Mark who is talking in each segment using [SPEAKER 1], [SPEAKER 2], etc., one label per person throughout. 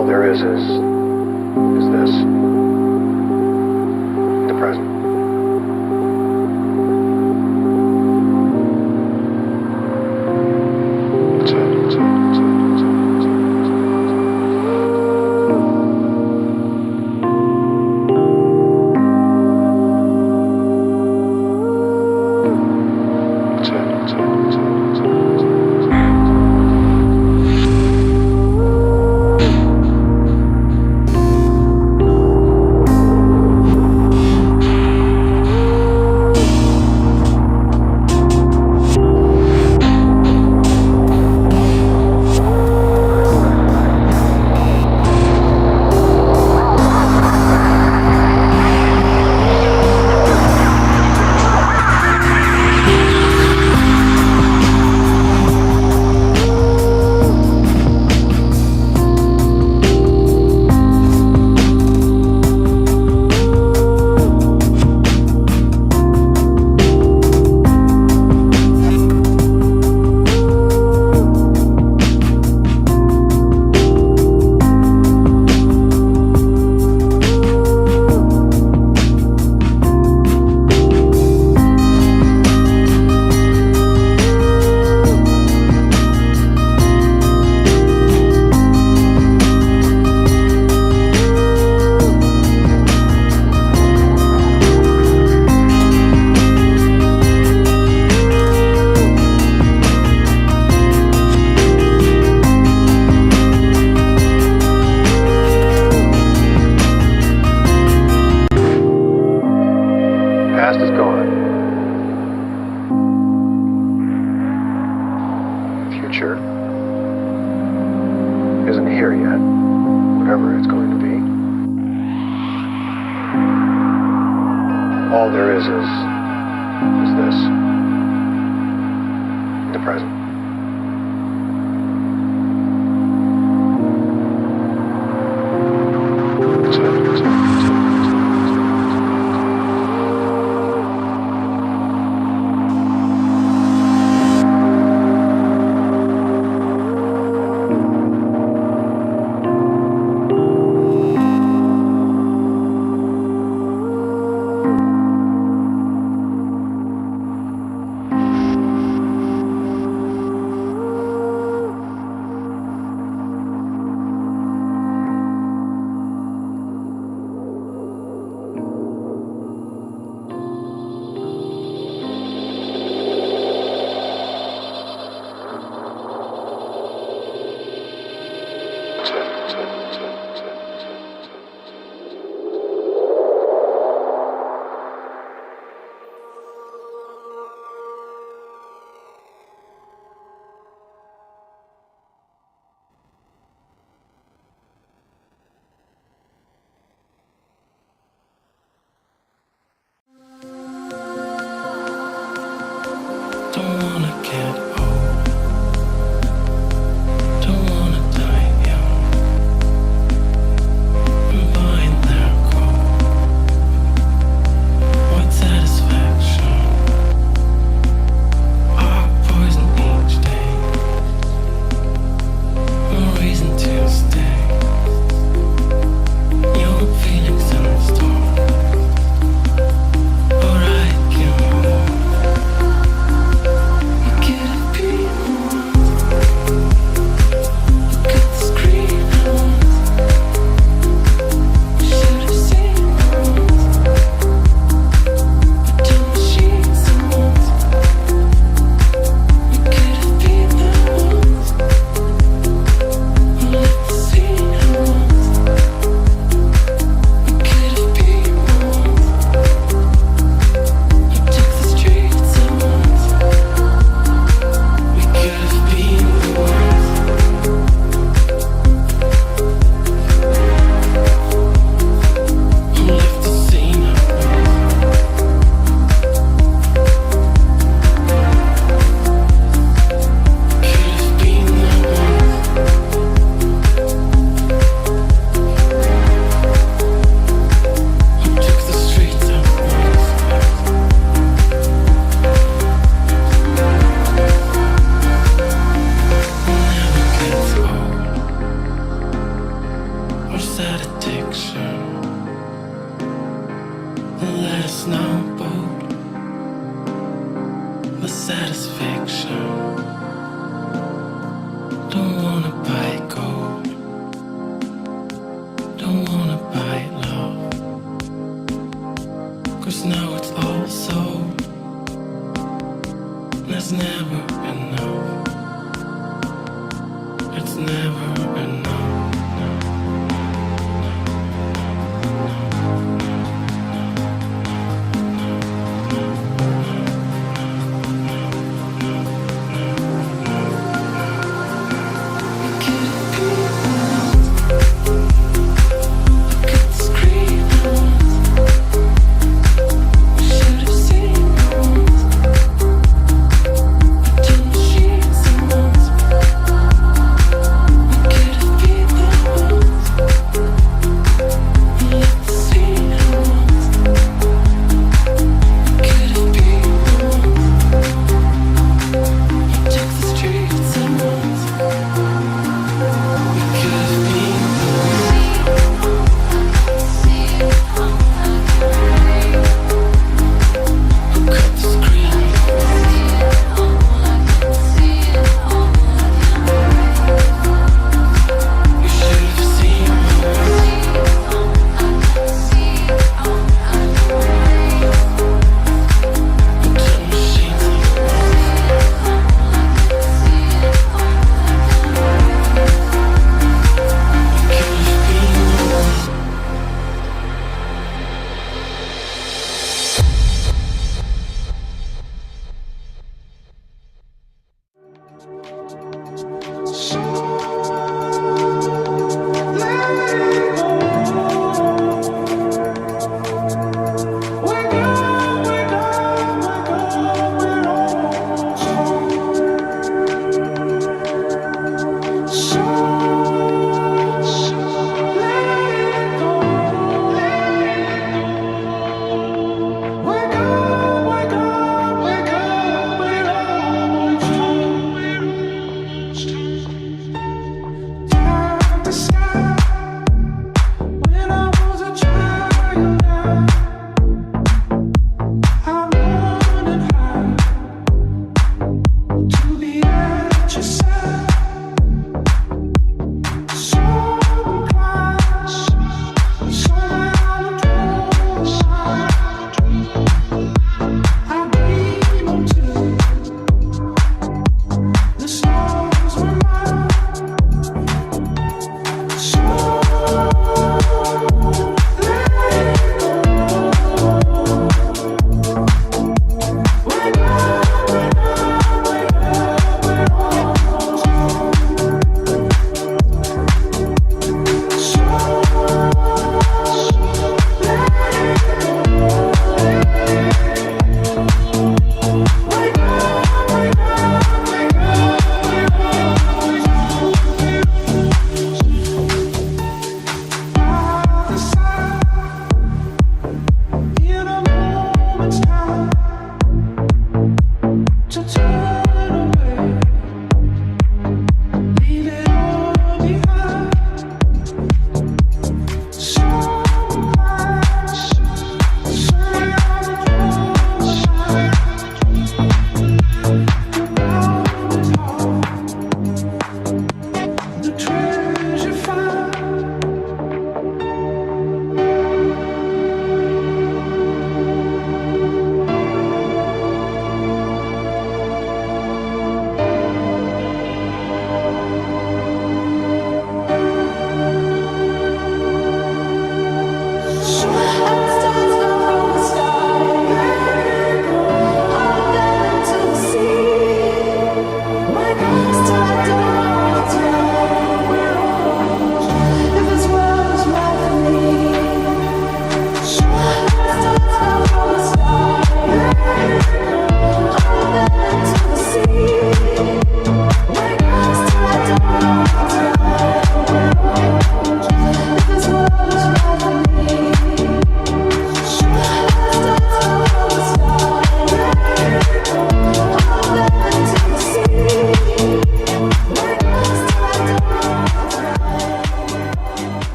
[SPEAKER 1] All there is this, the present. That's it. Past is gone. Future isn't here yet, whatever it's going to be. All there is this, the present.
[SPEAKER 2] sad addiction. Let us know both the satisfaction. Don't wanna buy gold, don't wanna buy love, 'cause now it's all sold. There's never enough. It's never enough.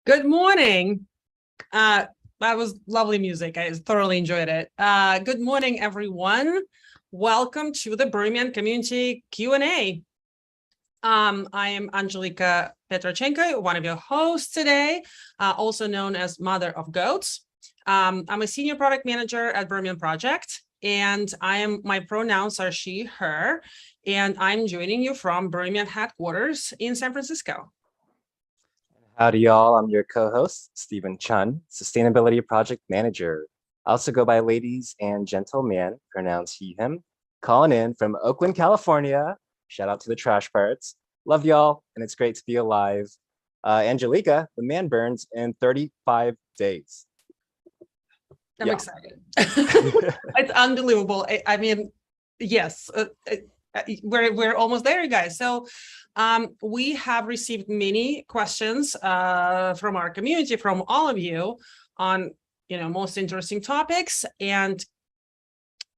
[SPEAKER 3] Good morning. That was lovely music. I thoroughly enjoyed it. Good morning, everyone. Welcome to the Burning Community Q&A. I am Angelika Petrochenko, one of your hosts today, also known as Mother of Goats. I'm a senior product manager at Burning Project, and my pronouns are she, her, and I'm joining you from Burning headquarters in San Francisco.
[SPEAKER 4] Howdy, y'all. I'm your co-host, Stephen Chun, Sustainability Project Manager. I also go by ladies and gentleman, pronouns he, him. Calling in from Oakland, California. Shout out to the trash parts. Love y'all, and it's great to be alive. Angelika, the man burns in 35 days.
[SPEAKER 3] I'm excited. It's unbelievable. I mean, yes, we're almost there, you guys. So we have received many questions from our community, from all of you on, most interesting topics. And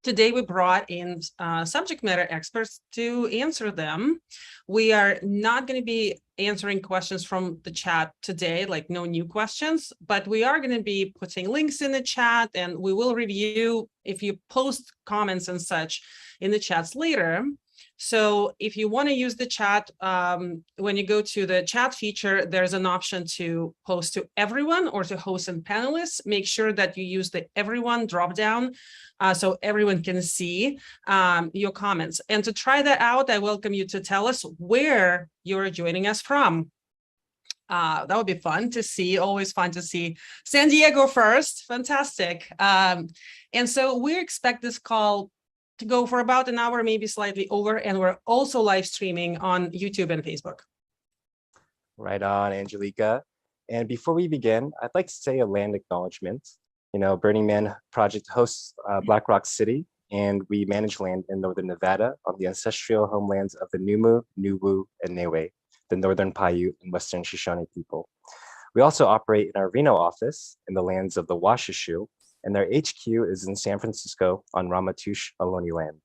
[SPEAKER 3] today we brought in subject matter experts to answer them. We are not going to be answering questions from the chat today, like no new questions, but we are going to be putting links in the chat, and we will review if you post comments and such in the chats later. So if you want to use the chat, when you go to the chat feature, there's an option to post to everyone or to host and panelists. Make sure that you use the everyone dropdown so everyone can see your comments. And to try that out, I welcome you to tell us where you're joining us from. That would be fun to see, always fun to see. San Diego first, fantastic. And so we expect this call to go for about an hour, maybe slightly over, and we're also live streaming on YouTube and Facebook.
[SPEAKER 4] Right on, Angelika. And before we begin, I'd like to say a land acknowledgement. Burning Man Project hosts Black Rock City, and we manage land in northern Nevada on the ancestral homelands of the Numu, Nuwu, and Newe, the northern Paiute and western Shoshone people. We also operate in our Reno office in the lands of the Washoe, and their HQ is in San Francisco on Ramaytush Ohlone land.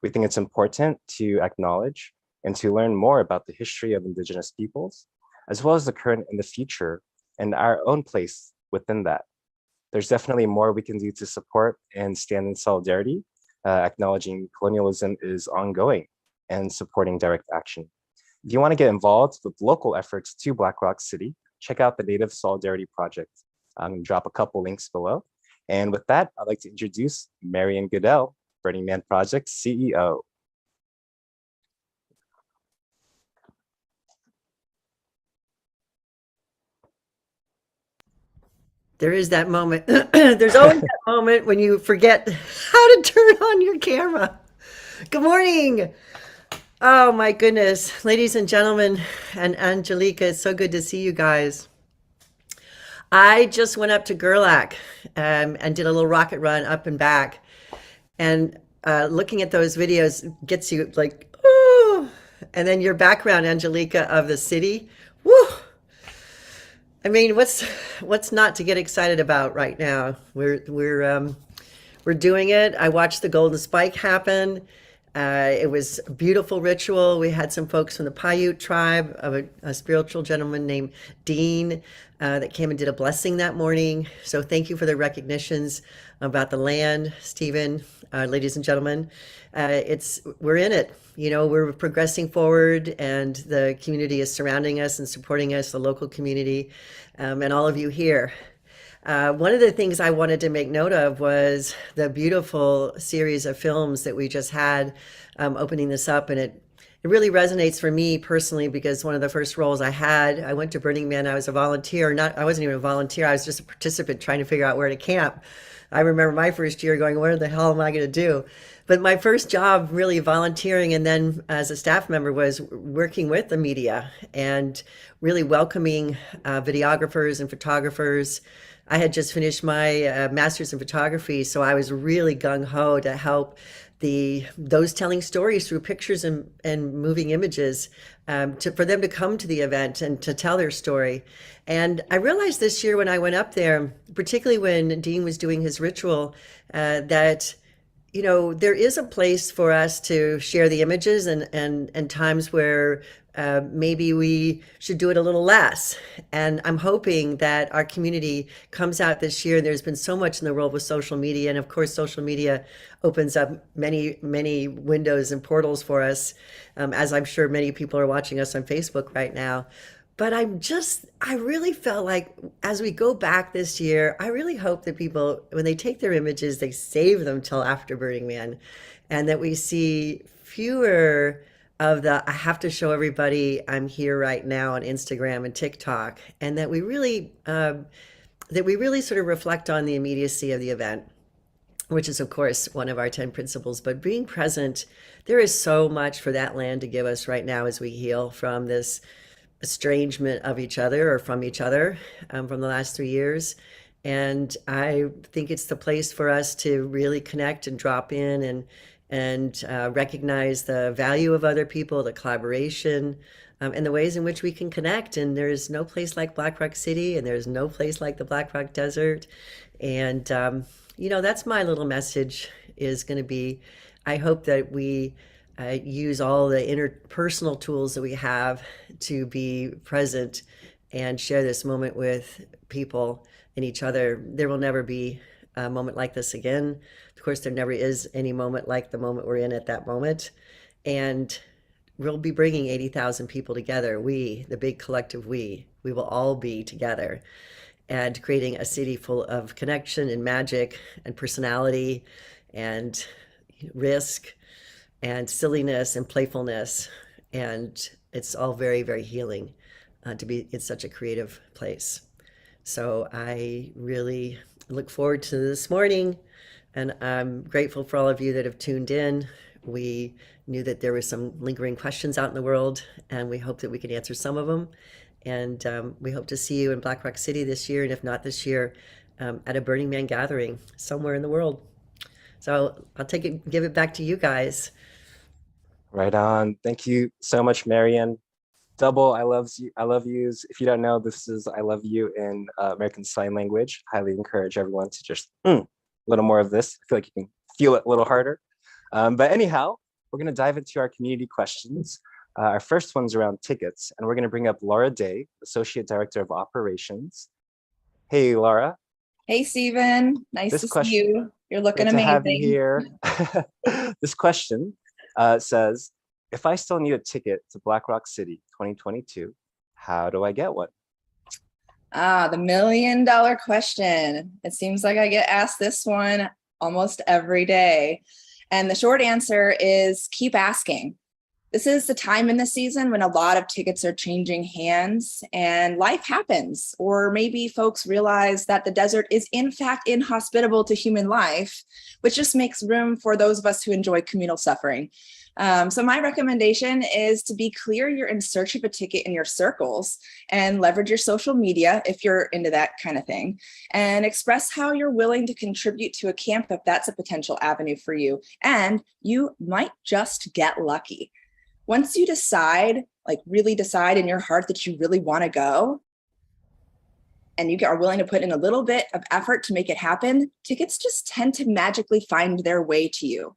[SPEAKER 4] We think it's important to acknowledge and to learn more about the history of Indigenous peoples, as well as the current and the future, and our own place within that. There's definitely more we can do to support and stand in solidarity, acknowledging colonialism is ongoing and supporting direct action. If you want to get involved with local efforts to Black Rock City, check out the Native Solidarity Project. I'm going to drop a couple links below. And with that, I'd like to introduce Marian Goodell, Burning Man Project CEO.
[SPEAKER 5] There is that moment. There's always that moment when you forget how to turn on your camera. Good morning. Oh my goodness. Ladies and gentlemen, and Angelika, it's so good to see you guys. I just went up to Gerlach and did a little rocket run up and back. And looking at those videos gets you like, oh. And then your background, Angelika, of the city. Woo. I mean, what's not to get excited about right now? We're doing it. I watched the Golden Spike happen. It was a beautiful ritual. We had some folks from the Paiute tribe of a spiritual gentleman named Dean that came and did a blessing that morning. So thank you for the recognitions about the land, Stephen, ladies and gentlemen. We're in it. We're progressing forward, and the community is surrounding us and supporting us, the local community, and all of you here. One of the things I wanted to make note of was the beautiful series of films that we just had opening this up. And it really resonates for me personally, because one of the first roles I went to Burning Man. I was a volunteer. I wasn't even a volunteer. I was just a participant trying to figure out where to camp. I remember my first year going, what the hell am I going to do? But my first job really volunteering and then as a staff member was working with the media and really welcoming videographers and photographers. I had just finished my master's in photography, so I was really gung-ho to help those telling stories through pictures and moving images for them to come to the event and to tell their story. And I realized this year when I went up there, particularly when Dean was doing his ritual, that you know, there is a place for us to share the images and times where maybe we should do it a little less. And I'm hoping that our community comes out this year. There's been so much in the world with social media. And of course, social media opens up many, many windows and portals for us, as I'm sure many people are watching us on Facebook right now. But I really felt like as we go back this year, I really hope that people, when they take their images, they save them till after Burning Man, and that we see fewer of the I have to show everybody I'm here right now on Instagram and TikTok, and that we really sort of reflect on the immediacy of the event, which is of course one of our 10 principles. But being present, there is so much for that land to give us right now as we heal from this estrangement of each other or from each other from the last 3 years. And I think it's the place for us to really connect and drop in and recognize the value of other people, the collaboration, and the ways in which we can connect. And there's no place like Black Rock City, and there's no place like the Black Rock Desert. And you know, that's my little message is going to be, I hope that we use all the interpersonal tools that we have to be present and share this moment with people and each other. There will never be a moment like this again. Of course, there never is any moment like the moment we're in at that moment. And we'll be bringing 80,000 people together. We, the big collective we will all be together and creating a city full of connection and magic and personality and risk and silliness and playfulness. And it's all very, very healing to be in such a creative place. So I really look forward to this morning, and I'm grateful for all of you that have tuned in. We knew that there were some lingering questions out in the world, and we hope that we can answer some of them. And we hope to see you in Black Rock City this year, and if not this year, at a Burning Man gathering somewhere in the world. So I'll give it back to you guys.
[SPEAKER 4] Right on. Thank you so much, Marian. Double I love yous. If you don't know, this is I love you in American Sign Language. Highly encourage everyone to just a little more of this. I feel like you can feel it a little harder. But anyhow, we're going to dive into our community questions. Our first one's around tickets, and we're going to bring up Laura Day, Associate Director of Operations. Hey, Laura.
[SPEAKER 6] Hey, Stephen. Nice to see you. You're looking
[SPEAKER 4] good
[SPEAKER 6] amazing.
[SPEAKER 4] To have you here. This question says, if I still need a ticket to Black Rock City 2022, how do I get one?
[SPEAKER 6] The $1 million question. It seems like I get asked this one almost every day. And the short answer is keep asking. This is the time in the season when a lot of tickets are changing hands and life happens. Or maybe folks realize that the desert is in fact inhospitable to human life, which just makes room for those of us who enjoy communal suffering. So my recommendation is to be clear you're in search of a ticket in your circles and leverage your social media if you're into that kind of thing, and express how you're willing to contribute to a camp if that's a potential avenue for you. And you might just get lucky. Once you decide, like really decide in your heart that you really want to go, and you are willing to put in a little bit of effort to make it happen, tickets just tend to magically find their way to you.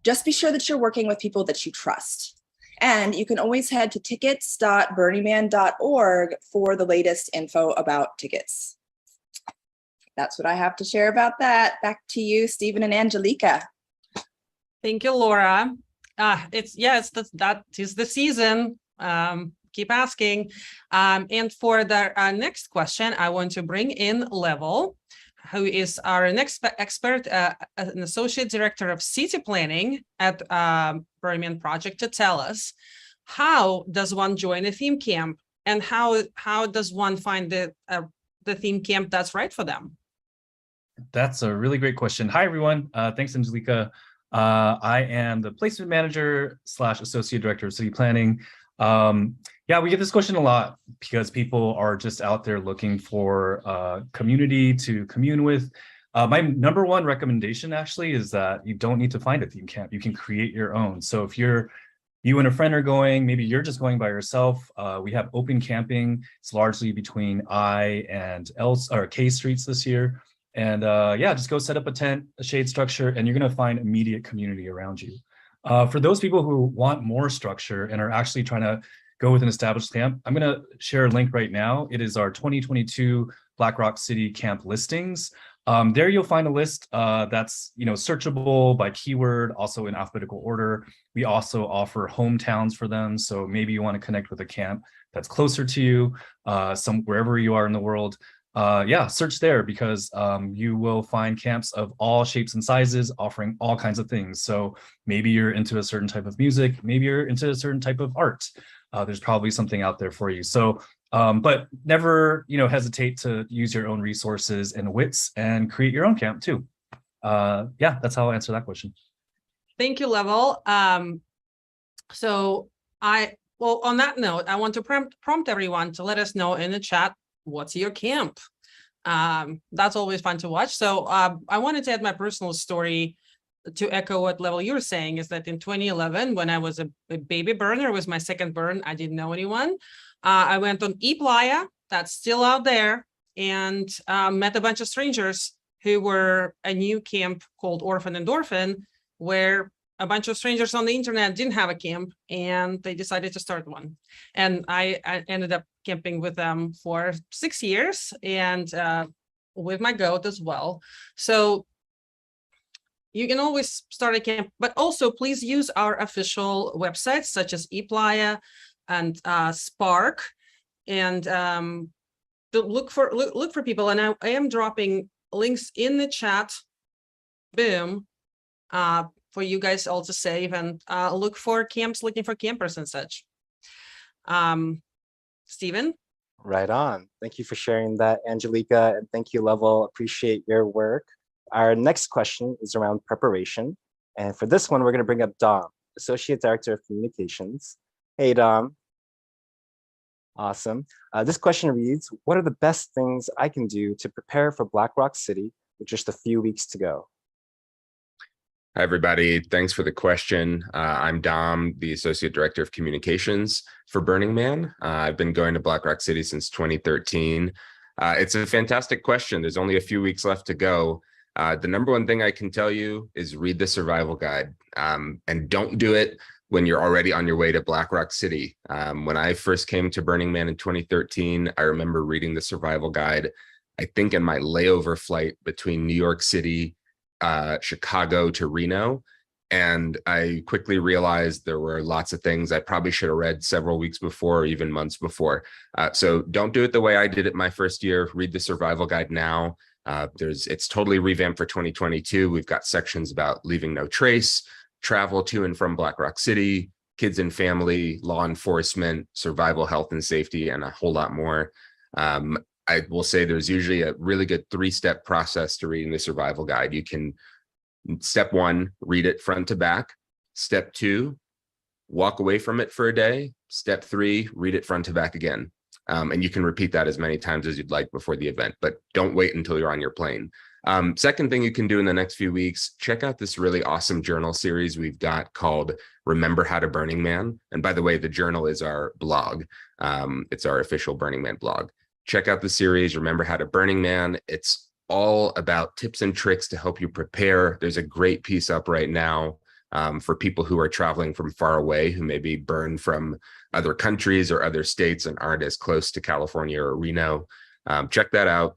[SPEAKER 6] Just be sure that you're working with people that you trust. And you can always head to tickets.burningman.org for the latest info about tickets. That's what I have to share about that. Back to you, Stephen and Angelica.
[SPEAKER 3] Thank you, Laura. That is the season. Keep asking. And for the next question, I want to bring in Level, who is our next expert, an associate director of city planning at Burning Man Project, to tell us how does one join a theme camp, and how does one find the theme camp that's right for them?
[SPEAKER 7] That's a really great question. Hi, everyone. Thanks, Angelica. I am the placement manager / associate director of city planning. Yeah, we get this question a lot because people are just out there looking for a community to commune with. My number one recommendation actually is that you don't need to find a theme camp. You can create your own. So if you and a friend are going, maybe you're just going by yourself. We have open camping. It's largely between I and K streets this year. And yeah, just go set up a tent, a shade structure, and you're going to find immediate community around you. For those people who want more structure and are actually trying to go with an established camp, I'm going to share a link right now. It is our 2022 Black Rock City camp listings. There you'll find a list that's searchable by keyword, also in alphabetical order. We also offer hometowns for them. So maybe you want to connect with a camp that's closer to you, wherever you are in the world. Yeah, search there because you will find camps of all shapes and sizes offering all kinds of things. So maybe you're into a certain type of music, maybe you're into a certain type of art. There's probably something out there for you. So, but never, hesitate to use your own resources and wits and create your own camp too. Yeah, that's how I'll answer that question.
[SPEAKER 3] Thank you, Level. So well, on that note, I want to prompt everyone to let us know in the chat, what's your camp? That's always fun to watch. So I wanted to add my personal story to echo what Level you were saying, is that in 2011, when I was a baby burner, it was my second burn, I didn't know anyone. I went on ePlaya, that's still out there, and met a bunch of strangers who were a new camp called Orphan Endorphin, where a bunch of strangers on the internet didn't have a camp and they decided to start one. And I ended up camping with them for 6 years and with my goat as well. So you can always start a camp, but also please use our official websites such as ePlaya and Spark, and look for people. And I am dropping links in the chat. Boom. For you guys all to save and look for camps, looking for campers and such. Stephen?
[SPEAKER 4] Right on. Thank you for sharing that, Angelica, and thank you, Level. Appreciate your work. Our next question is around preparation. And for this one, we're going to bring up Dom, Associate Director of Communications. Hey, Dom. Awesome. This question reads, what are the best things I can do to prepare for Black Rock City with just a few weeks to go?
[SPEAKER 8] Hi, everybody. Thanks for the question. I'm Dom, the Associate Director of Communications for Burning Man. I've been going to Black Rock City since 2013. It's a fantastic question. There's only a few weeks left to go. The number one thing I can tell you is read the survival guide, and don't do it when you're already on your way to Black Rock City. When I first came to Burning Man in 2013, I remember reading the survival guide, I think in my layover flight between New York City, Chicago to Reno. And I quickly realized there were lots of things I probably should have read several weeks before or even months before. So don't do it the way I did it my first year. Read the survival guide now. It's totally revamped for 2022. We've got sections about leaving no trace, travel to and from Black Rock City, kids and family, law enforcement, survival, health and safety, and a whole lot more. I will say there's usually a really good 3-step process to reading the survival guide. You can, step 1, read it front to back. Step 2, walk away from it for a day. Step 3, read it front to back again. And you can repeat that as many times as you'd like before the event, but don't wait until you're on your plane. Second thing you can do in the next few weeks, check out this really awesome journal series we've got called Remember How to Burning Man. And by the way, the journal is our blog. It's our official Burning Man blog. Check out the series, Remember How to Burning Man. It's all about tips and tricks to help you prepare. There's a great piece up right now for people who are traveling from far away, who maybe burn from other countries or other states and aren't as close to California or Reno. Check that out.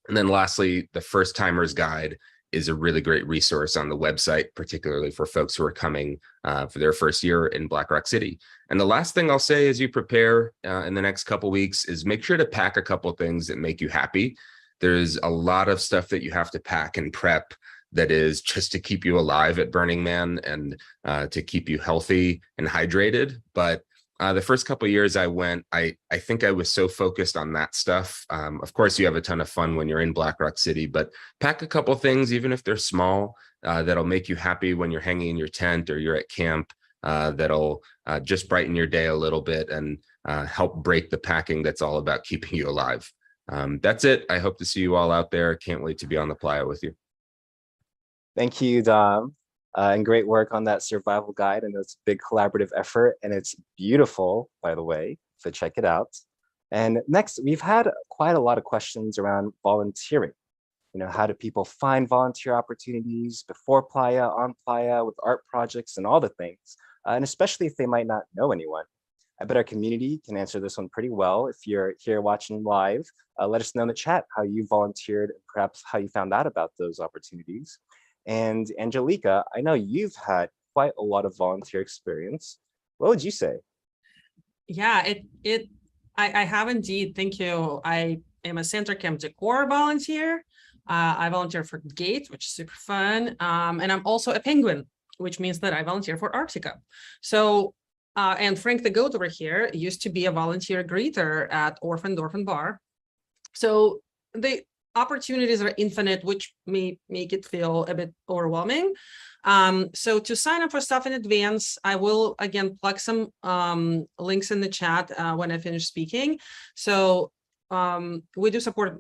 [SPEAKER 8] And then lastly, the First Timers Guide is a really great resource on the website, particularly for folks who are coming for their first year in Black Rock City. And the last thing I'll say as you prepare in the next couple weeks is make sure to pack a couple things that make you happy. There's a lot of stuff that you have to pack and prep that is just to keep you alive at Burning Man and to keep you healthy and hydrated. But the first couple of years I went, I think I was so focused on that stuff. Of course, you have a ton of fun when you're in Black Rock City, but pack a couple things, even if they're small, that'll make you happy when you're hanging in your tent or you're at camp, that'll just brighten your day a little bit and help break the packing that's all about keeping you alive. That's it. I hope to see you all out there. Can't wait to be on the playa with you.
[SPEAKER 4] Thank you, Dom. And great work on that survival guide. And it's a big collaborative effort and it's beautiful, by the way, so check it out. And next, we've had quite a lot of questions around volunteering. How do people find volunteer opportunities before Playa, on Playa, with art projects and all the things, and especially if they might not know anyone. I bet our community can answer this one pretty well. If you're here watching live, let us know in the chat how you volunteered and perhaps how you found out about those opportunities. And Angelica, I know you've had quite a lot of volunteer experience. What would you say?
[SPEAKER 3] Yeah, I have indeed. Thank you. I am a center camp decor volunteer. I volunteer for Gate, which is super fun. And I'm also a penguin, which means that I volunteer for Arctica. So, and Frank the goat over here used to be a volunteer greeter at Orphan Bar. So the opportunities are infinite, which may make it feel a bit overwhelming. So to sign up for stuff in advance, I will again plug some links in the chat when I finish speaking. So we do support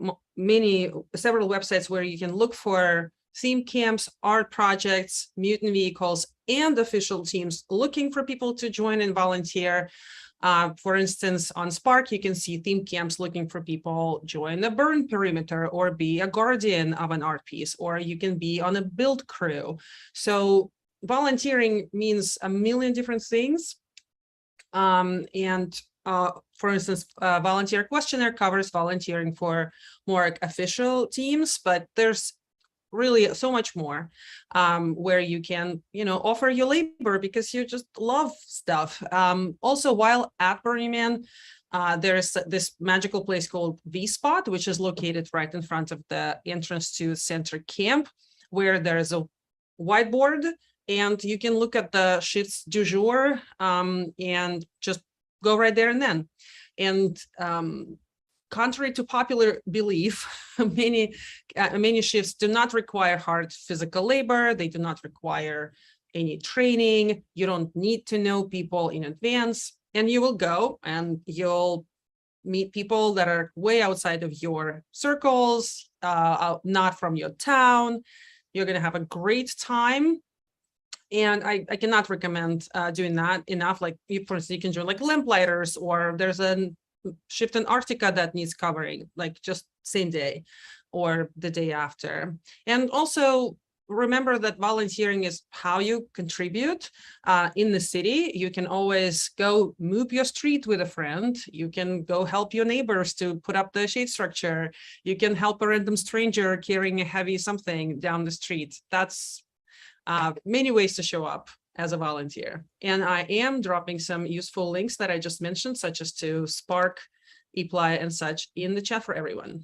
[SPEAKER 3] several websites where you can look for theme camps, art projects, mutant vehicles, and official teams looking for people to join and volunteer. For instance, on Spark, you can see theme camps looking for people join the burn perimeter or be a guardian of an art piece, or you can be on a build crew. So volunteering means a million different things. For instance, volunteer questionnaire covers volunteering for more official teams, but there's really so much more where you can, offer your labor because you just love stuff. Also, while at Burning Man, there's this magical place called V-Spot, which is located right in front of the entrance to Center Camp, where there's a whiteboard and you can look at the shifts du jour and just go right there and then. And contrary to popular belief, many shifts do not require hard physical labor. They do not require any training. You don't need to know people in advance. And you will go and you'll meet people that are way outside of your circles, not from your town. You're going to have a great time. And I cannot recommend doing that enough. Like, for instance, you can join like Lamplighters, or there's a shift in Arctica that needs covering, like just same day or the day after. And also remember that volunteering is how you contribute in the city. You can always go move your street with a friend. You can go help your neighbors to put up the shade structure. You can help a random stranger carrying a heavy something down the street. That's many ways to show up as a volunteer. And I am dropping some useful links that I just mentioned, such as to Spark, ePly, and such in the chat for everyone.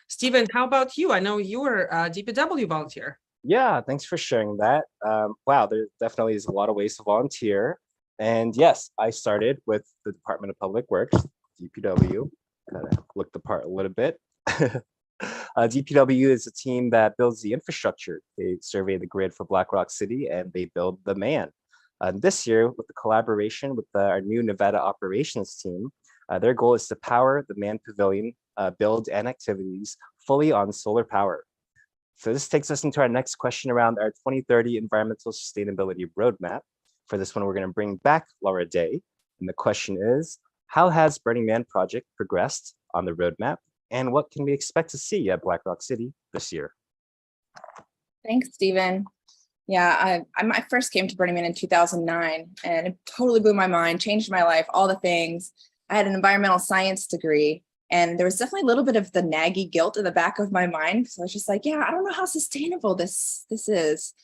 [SPEAKER 3] Stephen, how about you? I know you were a DPW volunteer.
[SPEAKER 4] Yeah, thanks for sharing that. Wow, there definitely is a lot of ways to volunteer. And yes, I started with the Department of Public Works, DPW, kind of looked the part a little bit. DPW is a team that builds the infrastructure. They survey the grid for Black Rock City and they build the man. This year, with the collaboration with our new Nevada operations team, their goal is to power the Man Pavilion build and activities fully on solar power. So this takes us into our next question around our 2030 environmental sustainability roadmap. For this one, we're going to bring back Laura Day. And the question is, how has Burning Man project progressed on the roadmap? And what can we expect to see at Black Rock City this year?
[SPEAKER 6] Thanks, Stephen. Yeah, I first came to Burning Man in 2009, and it totally blew my mind, changed my life, all the things. I had an environmental science degree, and there was definitely a little bit of the naggy guilt in the back of my mind. So I was just like, yeah, I don't know how sustainable this is.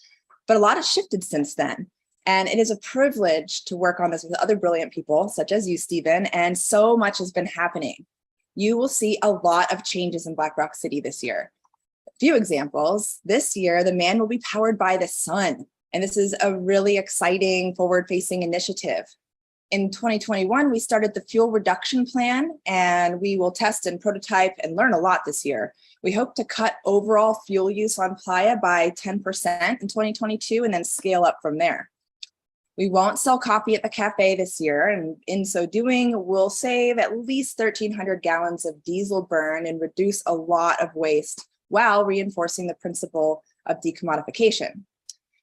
[SPEAKER 6] But a lot has shifted since then. And it is a privilege to work on this with other brilliant people, such as you, Stephen, and so much has been happening. You will see a lot of changes in Black Rock City this year. A few examples. This year, the man will be powered by the sun. And this is a really exciting forward-facing initiative. In 2021, we started the fuel reduction plan, and we will test and prototype and learn a lot this year. We hope to cut overall fuel use on Playa by 10% in 2022 and then scale up from there. We won't sell coffee at the cafe this year, and in so doing, we'll save at least 1,300 gallons of diesel burn and reduce a lot of waste while reinforcing the principle of decommodification.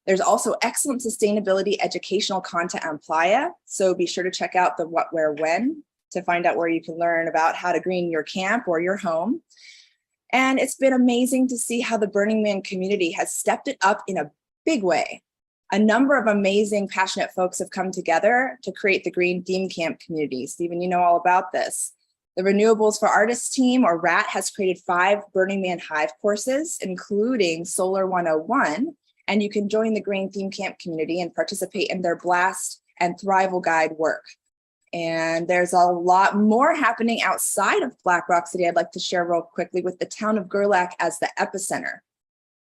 [SPEAKER 6] There's also excellent sustainability educational content on Playa, so be sure to check out the What, Where, When to find out where you can learn about how to green your camp or your home. And it's been amazing to see how the Burning Man community has stepped it up in a big way. A number of amazing, passionate folks have come together to create the Green Theme Camp community. Stephen, you know all about this. The Renewables for Artists team, or RAT, has created 5 Burning Man Hive courses, including Solar 101. And you can join the Green Theme Camp community and participate in their Blast and Thrival Guide work. And there's a lot more happening outside of Black Rock City I'd like to share real quickly, with the town of Gerlach as the epicenter.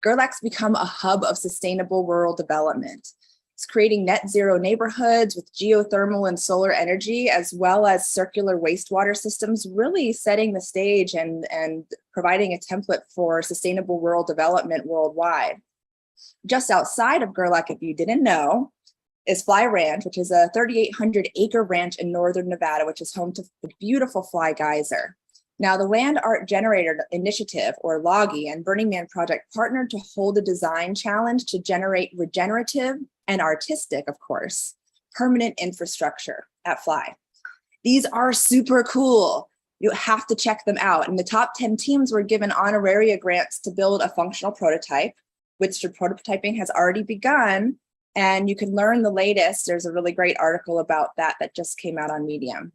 [SPEAKER 6] Gerlach's become a hub of sustainable rural development. It's creating net zero neighborhoods with geothermal and solar energy, as well as circular wastewater systems, really setting the stage and providing a template for sustainable rural development worldwide. Just outside of Gerlach, if you didn't know, is Fly Ranch, which is a 3,800 acre ranch in northern Nevada, which is home to the beautiful Fly Geyser. Now, the Land Art Generator Initiative, or LOGI, and Burning Man Project partnered to hold a design challenge to generate regenerative and artistic, of course, permanent infrastructure at Fly. These are super cool. You have to check them out. And the top 10 teams were given honoraria grants to build a functional prototype, which the prototyping has already begun. And you can learn the latest. There's a really great article about that just came out on Medium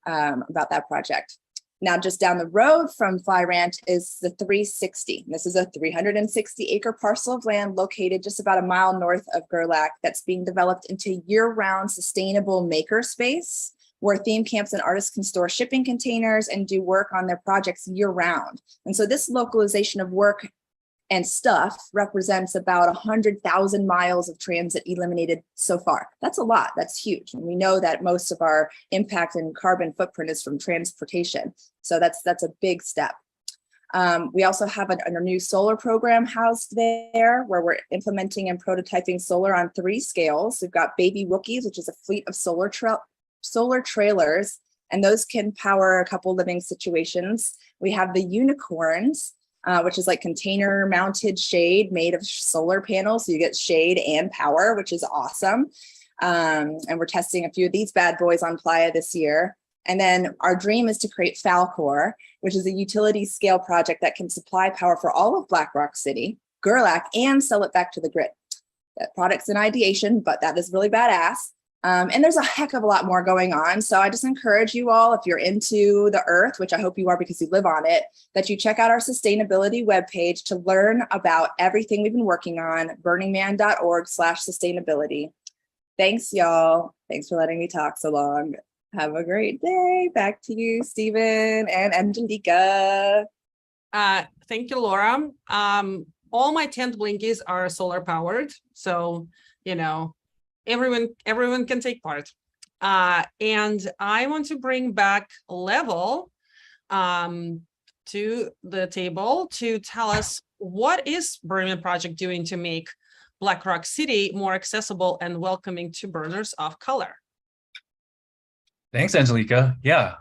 [SPEAKER 6] about that project. Now, just down the road from Fly Ranch is the 360. This is a 360 acre parcel of land located just about a mile north of Gerlach that's being developed into year-round sustainable makerspace, where theme camps and artists can store shipping containers and do work on their projects year-round. And so this localization of work and stuff represents about 100,000 miles of transit eliminated so far. That's a lot. That's huge. And we know that most of our impact and carbon footprint is from transportation. So that's a big step. We also have a new solar program housed there, where we're implementing and prototyping solar on 3 scales. We've got Baby Wookiees, which is a fleet of solar trailers, and those can power a couple living situations. We have the Unicorns, which is like container mounted shade made of solar panels. So you get shade and power, which is awesome. And we're testing a few of these bad boys on Playa this year. And then our dream is to create Falcor, which is a utility scale project that can supply power for all of Black Rock City, Gerlach, and sell it back to the grid. That product's in ideation, but that is really badass. And there's a heck of a lot more going on. So I just encourage you all, if you're into the earth, which I hope you are because you live on it, that you check out our sustainability webpage to learn about everything we've been working on, burningman.org/sustainability. Thanks, y'all. Thanks for letting me talk so long. Have a great day. Back to you, Stephen and Angelica.
[SPEAKER 3] Thank you, Laura. All my tent blinkies are solar powered. So, you know, everyone can take part. And I want to bring back Level to the table to tell us, what is Burning Man Project doing to make Black Rock City more accessible and welcoming to burners of color?
[SPEAKER 7] Thanks, Angelica. Yeah,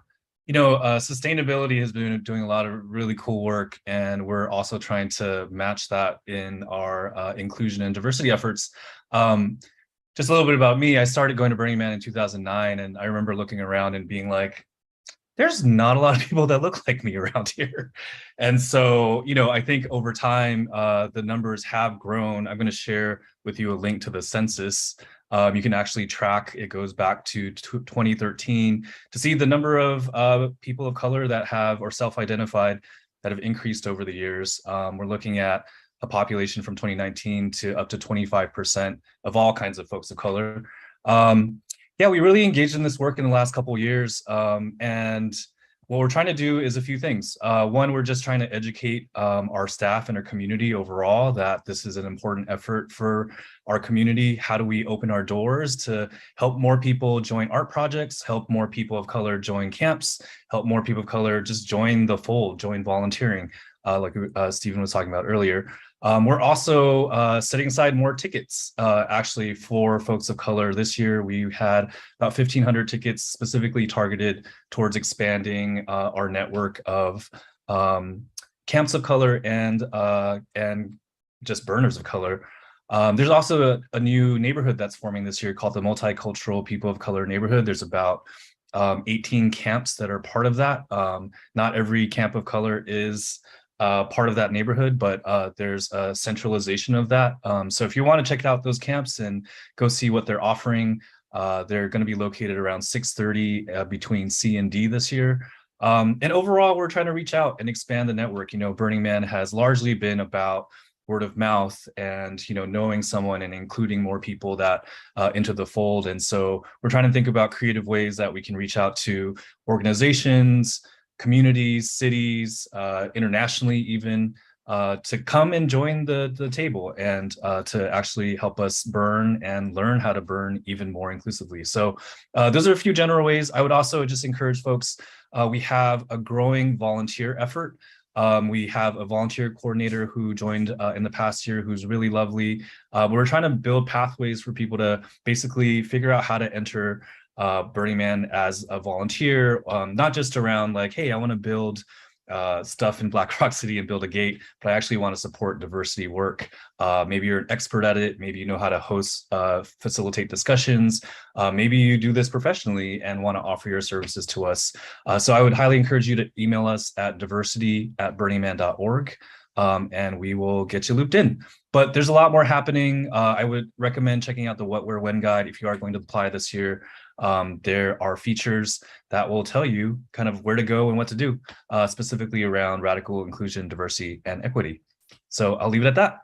[SPEAKER 7] you know, sustainability has been doing a lot of really cool work, and we're also trying to match that in our inclusion and diversity efforts. Just a little bit about me. I started going to Burning Man in 2009, and I remember looking around and being like, there's not a lot of people that look like me around here. And so, you know, I think over time, the numbers have grown. I'm going to share with you a link to the census. You can actually track, it goes back to 2013 to see the number of people of color that have, or self-identified, that have increased over the years. We're looking at a population from 2019 to up to 25% of all kinds of folks of color. Yeah, we really engaged in this work in the last couple of years. And what we're trying to do is a few things. One, we're just trying to educate our staff and our community overall that this is an important effort for our community. How do we open our doors to help more people join art projects, help more people of color join camps, help more people of color just join the fold, join volunteering, like Stephen was talking about earlier. We're also setting aside more tickets, actually, for folks of color. This year, we had about 1,500 tickets specifically targeted towards expanding our network of camps of color and just burners of color. There's also a new neighborhood that's forming this year called the Multicultural People of Color Neighborhood. There's about 18 camps that are part of that. Not every camp of color is part of that neighborhood, but there's a centralization of that. So if you want to check out those camps and go see what they're offering, they're going to be located around 630 between C and D this year. And overall, we're trying to reach out and expand the network. You know, Burning Man has largely been about word of mouth and, you know, knowing someone and including more people that into the fold. And so we're trying to think about creative ways that we can reach out to organizations, communities, cities, internationally even, to come and join the table and to actually help us burn and learn how to burn even more inclusively. So those are a few general ways. I would also just encourage folks, we have a growing volunteer effort. We have a volunteer coordinator who joined in the past year who's really lovely. We're trying to build pathways for people to basically figure out how to enter Burning Man as a volunteer, not just around like, hey, I want to build stuff in Black Rock City and build a gate, but I actually want to support diversity work. Maybe you're an expert at it. Maybe you know how to host, facilitate discussions. Maybe you do this professionally and want to offer your services to us. So I would highly encourage you to email us at diversity@burningman.org, and we will get you looped in. But there's a lot more happening. I would recommend checking out the What, Where, When guide if you are going to apply this year. There are features that will tell you kind of where to go and what to do, specifically around radical inclusion, diversity, and equity. So I'll leave it at that.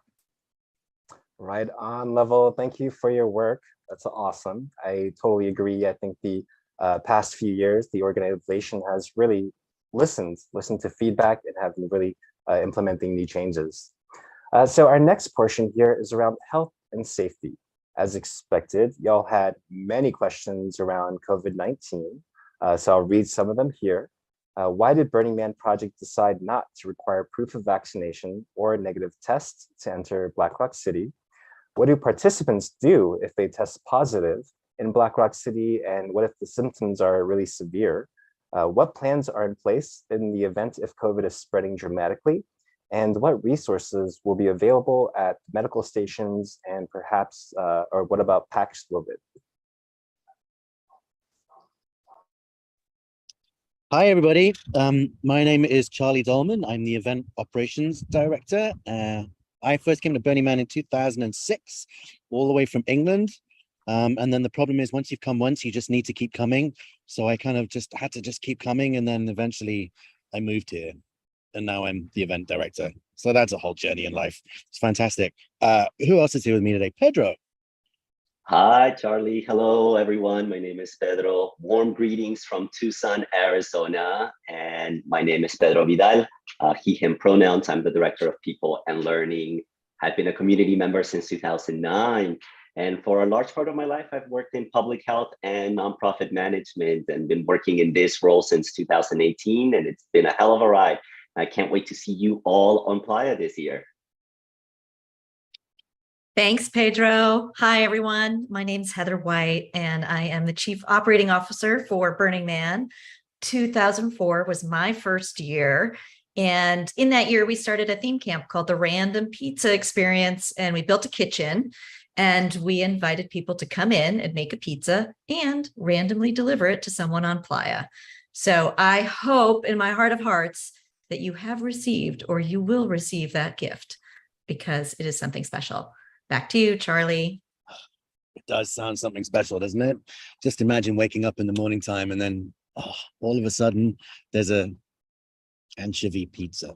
[SPEAKER 4] Right on, Level. Thank you for your work. That's awesome. I totally agree. I think the past few years, the organization has really listened to feedback and have been really implementing new changes. So our next portion here is around health and safety. As expected, y'all had many questions around COVID-19, so I'll read some of them here. Why did Burning Man Project decide not to require proof of vaccination or a negative test to enter Black Rock City? What do participants do if they test positive in Black Rock City, and what if the symptoms are really severe? What plans are in place in the event if COVID is spreading dramatically? And what resources will be available at medical stations and perhaps, or what about Paxlovid?
[SPEAKER 9] Hi, everybody. My name is Charlie Dolman. I'm the Event Operations Director. I first came to Burning Man in 2006, all the way from England. And then the problem is once you've come once, you just need to keep coming. So I kind of just had to just keep coming. And then eventually I moved here. And now I'm the event director. So that's a whole journey in life. It's fantastic. Who else is here with me today? Pedro.
[SPEAKER 10] Hi, Charlie. Hello, everyone. My name is Pedro. Warm greetings from Tucson, Arizona. And my name is Pedro Vidal. He, him pronouns. I'm the Director of People and Learning. I've been a community member since 2009. And for a large part of my life, I've worked in public health and nonprofit management and been working in this role since 2018. And it's been a hell of a ride. I can't wait to see you all on Playa this year.
[SPEAKER 11] Thanks, Pedro. Hi, everyone. My name's Heather White, and I am the Chief Operating Officer for Burning Man. 2004 was my first year. And in that year, we started a theme camp called the Random Pizza Experience, and we built a kitchen. And we invited people to come in and make a pizza and randomly deliver it to someone on Playa. So I hope in my heart of hearts that you have received or you will receive that gift because it is something special. Back to you, Charlie.
[SPEAKER 9] It does sound something special, doesn't it? Just imagine waking up in the morning time and then all of a sudden there's a anchovy pizza.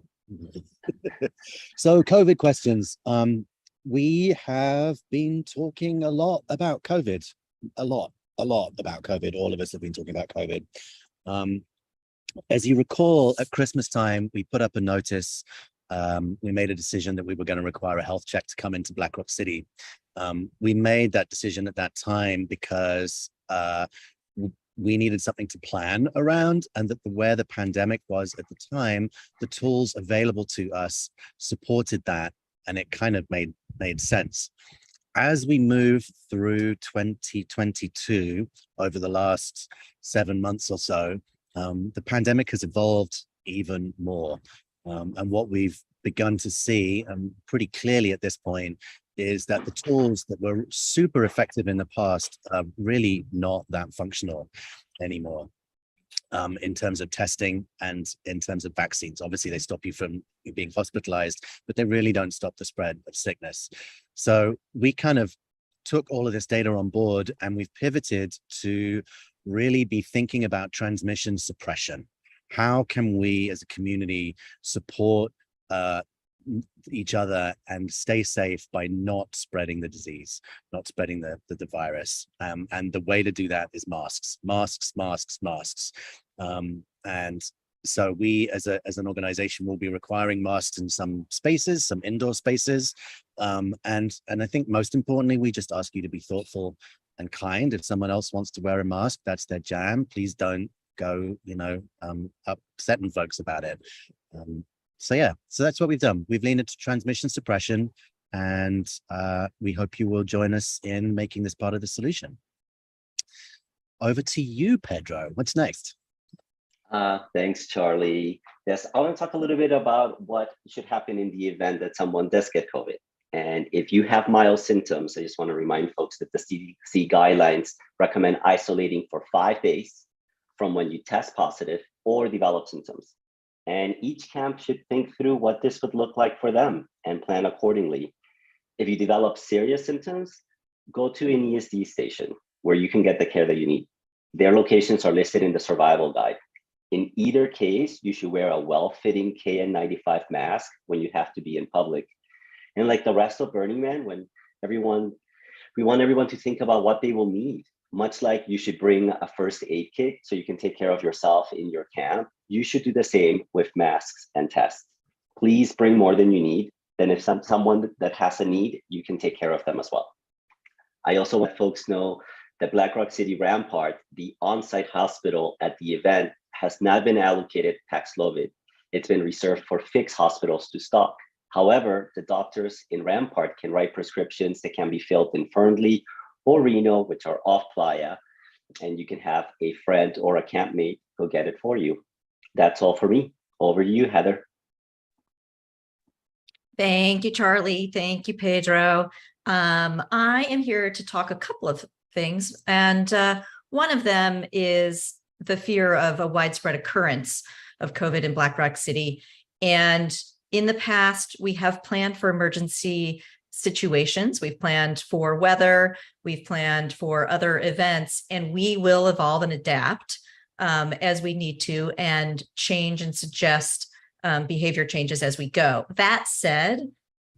[SPEAKER 9] So COVID questions. We have been talking a lot about COVID, a lot about COVID. All of us have been talking about COVID. As you recall, at Christmas time, we put up a notice. We made a decision that we were going to require a health check to come into Black Rock City. We made that decision at that time because we needed something to plan around, and that where the pandemic was at the time, the tools available to us supported that, and it kind of made sense. As we move through 2022, over the last 7 months or so, the pandemic has evolved even more. And what we've begun to see pretty clearly at this point is that the tools that were super effective in the past are really not that functional anymore. in terms of testing and in terms of vaccines. Obviously, they stop you from being hospitalized, but they really don't stop the spread of sickness. So we kind of took all of this data on board, and we've pivoted to really be thinking about transmission suppression. How can we as a community support each other and stay safe by not spreading the disease, not spreading the virus? And the way to do that is masks. And so we as an organization will be requiring masks in some spaces, some indoor spaces. And I think most importantly, we just ask you to be thoughtful and kind. If someone else wants to wear a mask, that's their jam. Please don't go, upsetting folks about it. So that's what we've done. We've leaned into transmission suppression, and we hope you will join us in making this part of the solution. Over to you, Pedro. What's next?
[SPEAKER 10] Thanks, Charlie. Yes, I want to talk a little bit about what should happen in the event that someone does get COVID. And if you have mild symptoms, I just want to remind folks that the CDC guidelines recommend isolating for 5 days from when you test positive or develop symptoms. And each camp should think through what this would look like for them and plan accordingly. If you develop serious symptoms, go to an ESD station where you can get the care that you need. Their locations are listed in the survival guide. In either case, you should wear a well-fitting KN95 mask when you have to be in public. And like the rest of Burning Man, we want everyone to think about what they will need. Much like you should bring a first aid kit so you can take care of yourself in your camp, you should do the same with masks and tests. Please bring more than you need. Then if someone that has a need, you can take care of them as well. I also want folks know that Black Rock City Rampart, the on-site hospital at the event, has not been allocated Paxlovid. It's been reserved for fixed hospitals to stock. However, the doctors in Rampart can write prescriptions that can be filled in Fernley or Reno, which are off Playa, and you can have a friend or a campmate go get it for you. That's all for me. Over to you, Heather.
[SPEAKER 11] Thank you, Charlie. Thank you, Pedro. I am here to talk a couple of things, and one of them is the fear of a widespread occurrence of COVID in Black Rock City. And in the past, we have planned for emergency situations. We've planned for weather, we've planned for other events, and we will evolve and adapt as we need to and change and suggest behavior changes as we go. That said,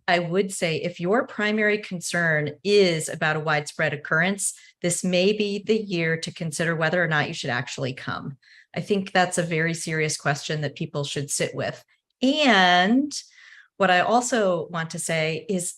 [SPEAKER 11] I would say if your primary concern is about a widespread occurrence, this may be the year to consider whether or not you should actually come. I think that's a very serious question that people should sit with. And what I also want to say is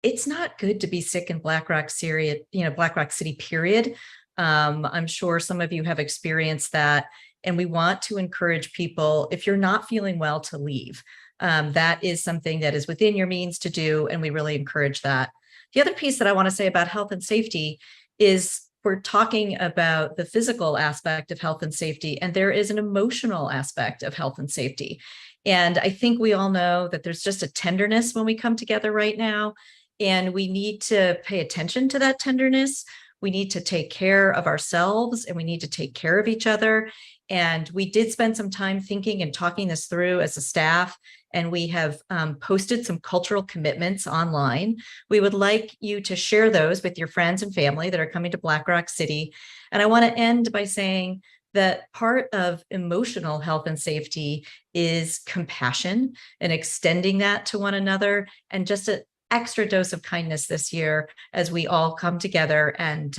[SPEAKER 11] it's not good to be sick in Black Rock City, Black Rock City, period. I'm sure some of you have experienced that. And we want to encourage people, if you're not feeling well, to leave. That is something that is within your means to do, and we really encourage that. The other piece that I want to say about health and safety is we're talking about the physical aspect of health and safety, and there is an emotional aspect of health and safety. And I think we all know that there's just a tenderness when we come together right now, and we need to pay attention to that tenderness. We need to take care of ourselves, and we need to take care of each other. And we did spend some time thinking and talking this through as a staff, and we have posted some cultural commitments online. We would like you to share those with your friends and family that are coming to Black Rock City. And I want to end by saying that part of emotional health and safety is compassion and extending that to one another, and just an extra dose of kindness this year as we all come together and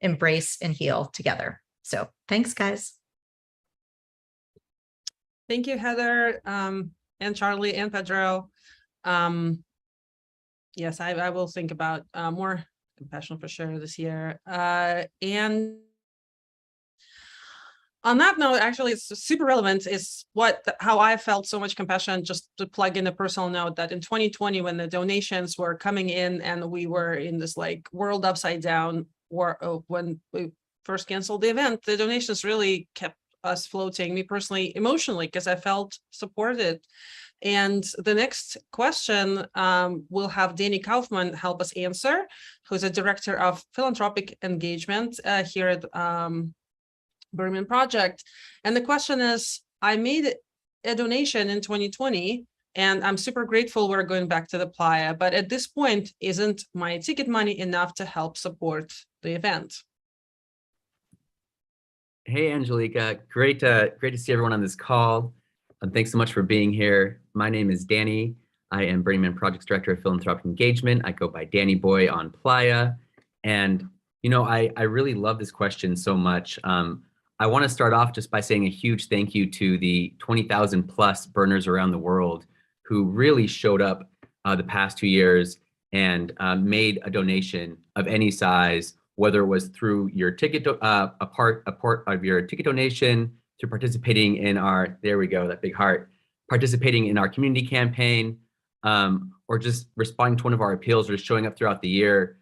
[SPEAKER 11] embrace and heal together. So thanks, guys.
[SPEAKER 3] Thank you, Heather, and Charlie and Pedro. Yes, I will think about more compassion for sure this year. And on that note, actually, it's super relevant is how I felt so much compassion, just to plug in a personal note, that in 2020, when the donations were coming in and we were in this like world upside down, or when we first canceled the event, the donations really kept us floating, me personally, emotionally, because I felt supported. And the next question we'll have Danny Kaufman help us answer, who's a director of philanthropic engagement here at Burning Man Project. And the question is, I made a donation in 2020, and I'm super grateful we're going back to the playa. But at this point, isn't my ticket money enough to help support the event?
[SPEAKER 12] Hey, Angelica, great to see everyone on this call. Thanks so much for being here. My name is Danny. I am Burning Man Projects Director of Philanthropic Engagement. I go by Danny Boy on Playa. And, you know, I really love this question so much. I want to start off just by saying a huge thank you to the 20,000 plus burners around the world who really showed up the past 2 years and made a donation of any size, whether it was through your ticket, a part of your ticket donation, through participating in our, there we go, that big heart, participating in our community campaign, or just responding to one of our appeals or just showing up throughout the year.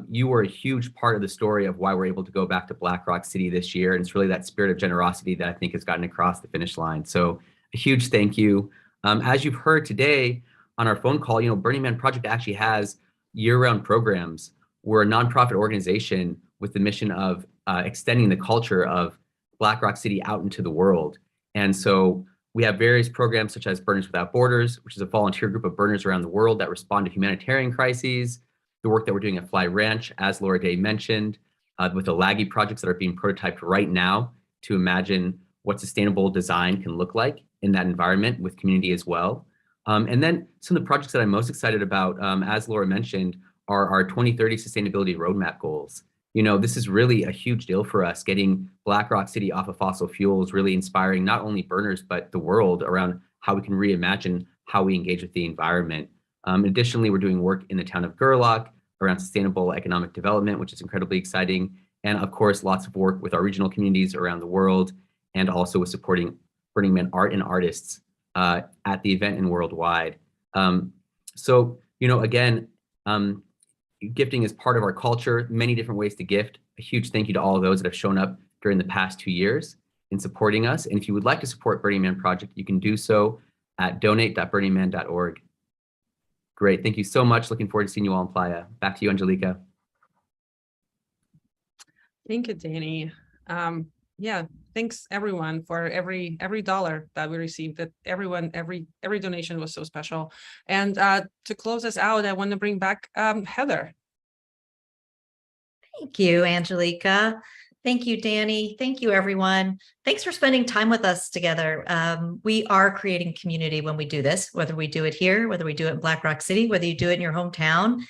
[SPEAKER 12] You were a huge part of the story of why we're able to go back to Black Rock City this year. And it's really that spirit of generosity that I think has gotten across the finish line. So a huge thank you. As you've heard today on our phone call, you know, Burning Man Project actually has year-round programs. We're a nonprofit organization with the mission of extending the culture of Black Rock City out into the world. And so we have various programs such as Burners Without Borders, which is a volunteer group of burners around the world that respond to humanitarian crises. The work that we're doing at Fly Ranch, as Laura Day mentioned, with the Laggy projects that are being prototyped right now to imagine what sustainable design can look like in that environment with community as well. And then some of the projects that I'm most excited about, as Laura mentioned, are our 2030 sustainability roadmap goals. You know, this is really a huge deal for us, getting Black Rock City off of fossil fuels, really inspiring not only burners, but the world around how we can reimagine how we engage with the environment. Additionally, we're doing work in the town of Gerlach around sustainable economic development, which is incredibly exciting. And of course, lots of work with our regional communities around the world, and also with supporting Burning Man art and artists at the event and worldwide. So, you know, again, gifting is part of our culture, many different ways to gift. A huge thank you to all of those that have shown up during the past 2 years in supporting us. And if you would like to support Burning Man Project, you can do so at donate.burningman.org. Great, thank you so much. Looking forward to seeing you all in Playa. Back to you, Angelica.
[SPEAKER 3] Thank you, Danny. Yeah, thanks everyone for every dollar that we received. That everyone, every donation was so special. And to close us out, I want to bring back Heather.
[SPEAKER 11] Thank you, Angelica. Thank you, Danny. Thank you, everyone. Thanks for spending time with us together. We are creating community when we do this, whether we do it here, whether we do it in Black Rock City, whether you do it in your hometown.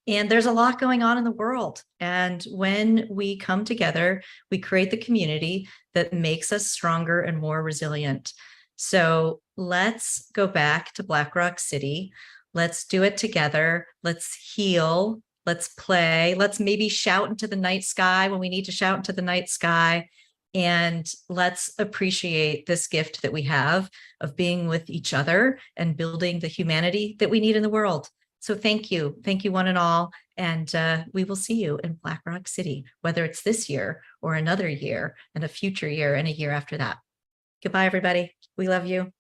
[SPEAKER 11] And there's a lot going on in the world. And when we come together, we create the community that makes us stronger and more resilient. So let's go back to Black Rock City. Let's do it together. Let's heal. Let's play. Let's maybe shout into the night sky when we need to shout into the night sky. And let's appreciate this gift that we have of being with each other and building the humanity that we need in the world. So thank you. Thank you, one and all. And we will see you in Black Rock City, whether it's this year or another year and a future year and a year after that. Goodbye, everybody. We love you.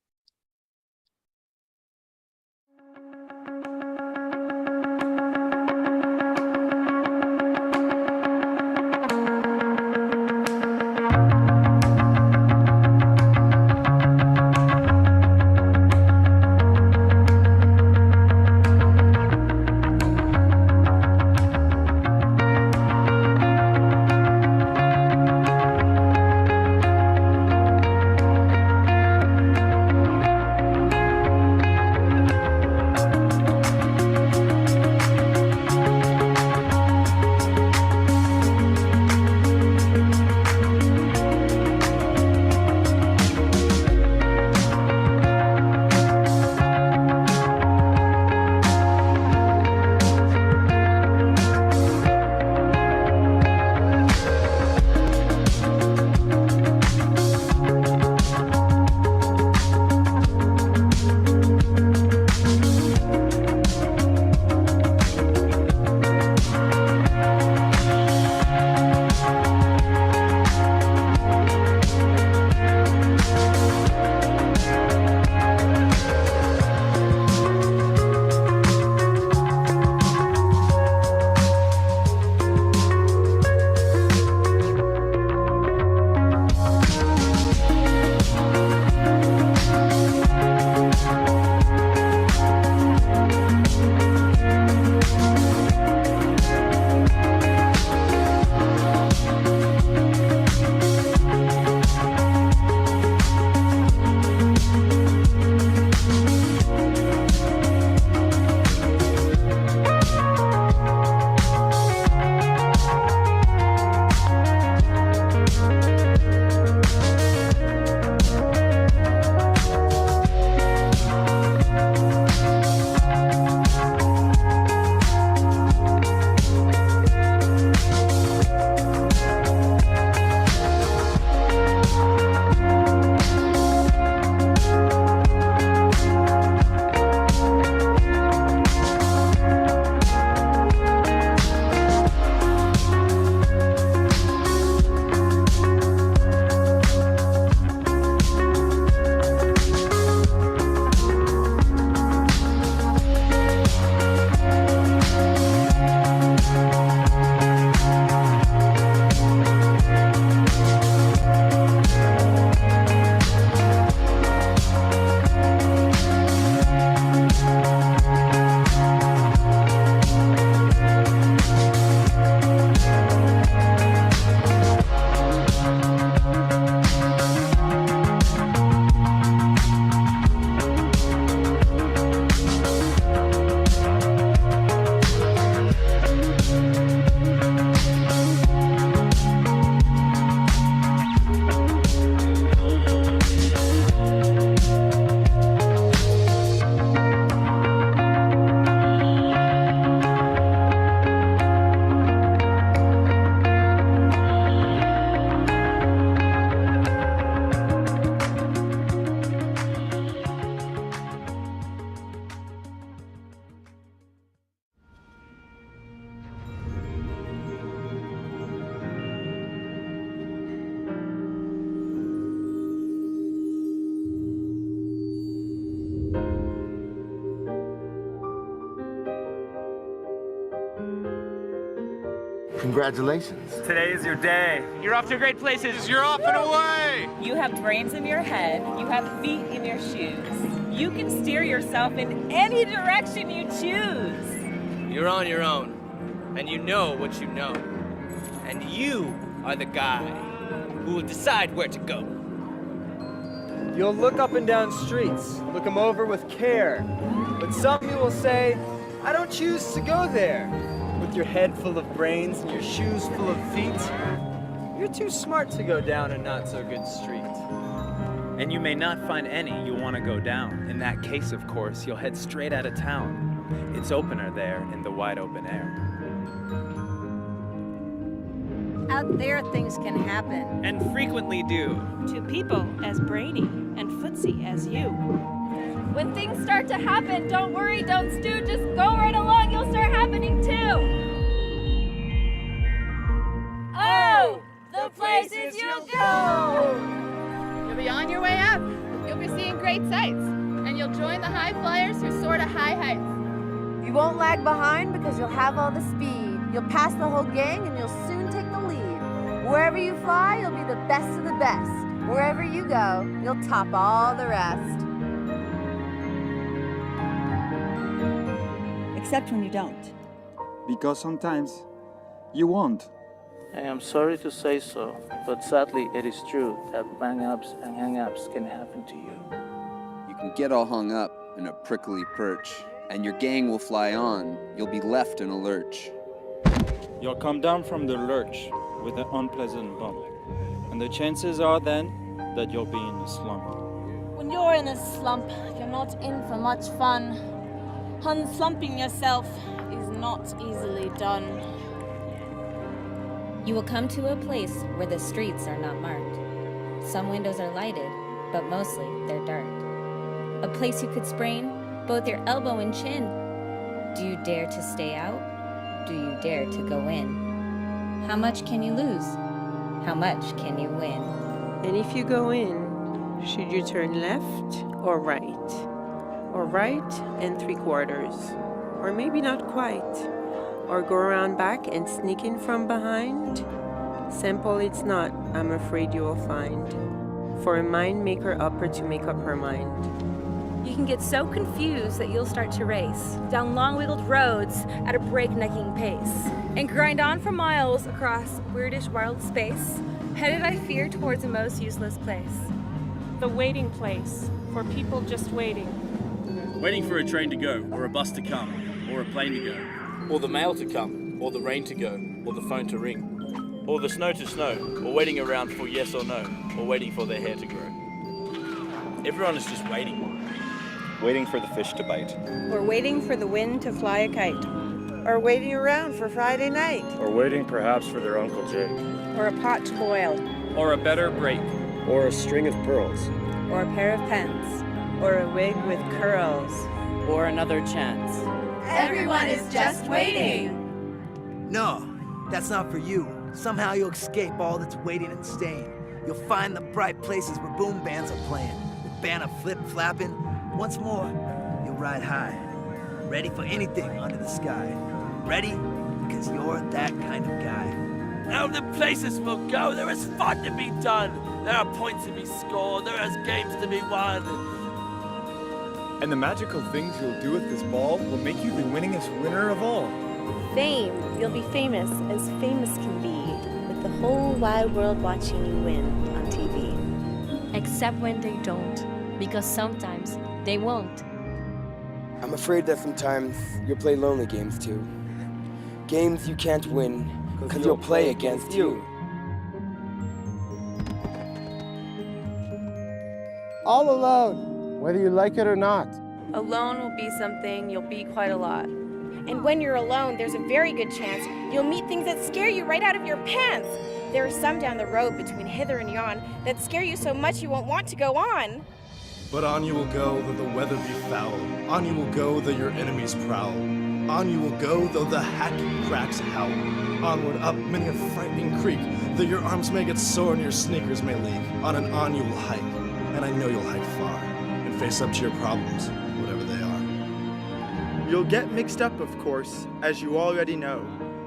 [SPEAKER 13] Congratulations.
[SPEAKER 14] Today is your day. You're off to great places. You're off and away.
[SPEAKER 15] You have brains in your head. You have feet in your shoes. You can steer yourself in any direction you choose.
[SPEAKER 14] You're on your own, and you know what you know. And you are the guy who will decide where to go.
[SPEAKER 16] You'll look up and down streets, look them over with care. But some you will say, I don't choose to go there. With your head full of brains and your shoes full of feet, you're too smart to go down a not so good street. And you may not find any you want to go down. In that case, of course, you'll head straight out of town. It's opener there in the wide open air.
[SPEAKER 15] Out there, things can happen.
[SPEAKER 16] And frequently do.
[SPEAKER 15] To people as brainy and footsie as you. When things start to happen, don't worry, don't stew, just go right along, you'll start happening too. Oh, the places you'll go!
[SPEAKER 17] You'll be on your way up. You'll be seeing great sights. And you'll join the high flyers who soar to high heights.
[SPEAKER 18] You won't lag behind because you'll have all the speed. You'll pass the whole gang and you'll soon take the lead. Wherever you fly, you'll be the best of the best. Wherever you go, you'll top all the rest.
[SPEAKER 15] Except when you don't.
[SPEAKER 16] Because sometimes you won't.
[SPEAKER 19] I am sorry to say so, but sadly it is true that bang-ups and hang-ups can happen to you.
[SPEAKER 20] You can get all hung up in a prickly perch, and your gang will fly on. You'll be left in a lurch.
[SPEAKER 16] You'll come down from the lurch with an unpleasant bump, and the chances are then that you'll be in a slump.
[SPEAKER 18] When you're in a slump, you're not in for much fun. Unslumping yourself is not easily done.
[SPEAKER 21] You will come to a place where the streets are not marked. Some windows are lighted, but mostly they're dark. A place you could sprain both your elbow and chin. Do you dare to stay out? Do you dare to go in? How much can you lose? How much can you win?
[SPEAKER 22] And if you go in, should you turn left or right? Or right and 3/4, or maybe not quite, or go around back and sneak in from behind? Simple it's not, I'm afraid you will find, for a mind maker upper to make up her mind.
[SPEAKER 23] You can get so confused that you'll start to race down long-wheeled roads at a breaknecking pace and grind on for miles across weirdish wild space, headed I fear towards a most useless place.
[SPEAKER 24] The waiting place for people just waiting.
[SPEAKER 25] Waiting for a train to go, or a bus to come, or a plane to go.
[SPEAKER 26] Or the mail to come, or the rain to go, or the phone to ring. Or the snow to snow, or waiting around for yes or no, or waiting for their hair to grow. Everyone is just waiting.
[SPEAKER 16] Waiting for the fish to bite.
[SPEAKER 23] Or waiting for the wind to fly a kite.
[SPEAKER 22] Or waiting around for Friday night.
[SPEAKER 16] Or waiting perhaps for their Uncle Jake.
[SPEAKER 23] Or a pot to boil.
[SPEAKER 16] Or a better break. Or a string of pearls.
[SPEAKER 23] Or a pair of pens.
[SPEAKER 22] Or a wig with curls.
[SPEAKER 19] Or another chance.
[SPEAKER 18] Everyone is just waiting.
[SPEAKER 27] No, that's not for you. Somehow you'll escape all that's waiting and staying. You'll find the bright places where boom bands are playing, with banner flip-flapping. Once more, you'll ride high, ready for anything under the sky. Ready because you're that kind of guy.
[SPEAKER 26] Now the places we'll go, there is fun to be done. There are points to be scored, there is games to be won.
[SPEAKER 16] And the magical things you'll do at this ball will make you the winningest winner of all.
[SPEAKER 23] Fame. You'll be famous as famous can be, with the whole wide world watching you win on TV.
[SPEAKER 21] Except when they don't, because sometimes they won't.
[SPEAKER 28] I'm afraid that sometimes you'll play lonely games too. Games you can't win, because you'll play against you.
[SPEAKER 29] All alone, whether you like it or not.
[SPEAKER 23] Alone will be something you'll be quite a lot.
[SPEAKER 15] And when you're alone, there's a very good chance you'll meet things that scare you right out of your pants. There are some down the road between hither and yon that scare you so much you won't want to go on.
[SPEAKER 30] But on you will go though the weather be foul. On you will go though your enemies prowl. On you will go though the hacking cracks howl. Onward up many a frightening creek, though your arms may get sore and your sneakers may leak. On and on you will hike, and I know you'll hike far, and face up to your problems, whatever they are.
[SPEAKER 16] You'll get mixed up, of course, as you already know.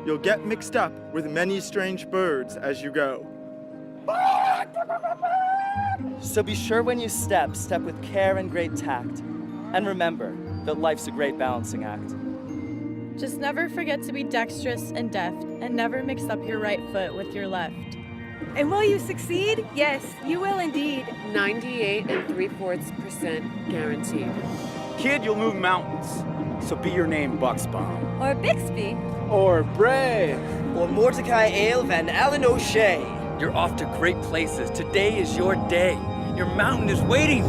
[SPEAKER 30] You'll get mixed up with many strange birds as you go.
[SPEAKER 16] So be sure when you step with care and great tact. And remember that life's a great balancing act.
[SPEAKER 23] Just never forget to be dexterous and deft, and never mix up your right foot with your left.
[SPEAKER 1] And will you succeed? Yes, you will indeed.
[SPEAKER 2] 98 3/4% guaranteed.
[SPEAKER 4] Kid, you'll move mountains. So be your name Bucksbaum.
[SPEAKER 21] Or Bixby.
[SPEAKER 16] Or Bray.
[SPEAKER 5] Or Mordecai Ale Van Allen O'Shea.
[SPEAKER 14] You're off to great places. Today is your day. Your mountain is waiting.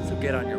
[SPEAKER 14] So get on your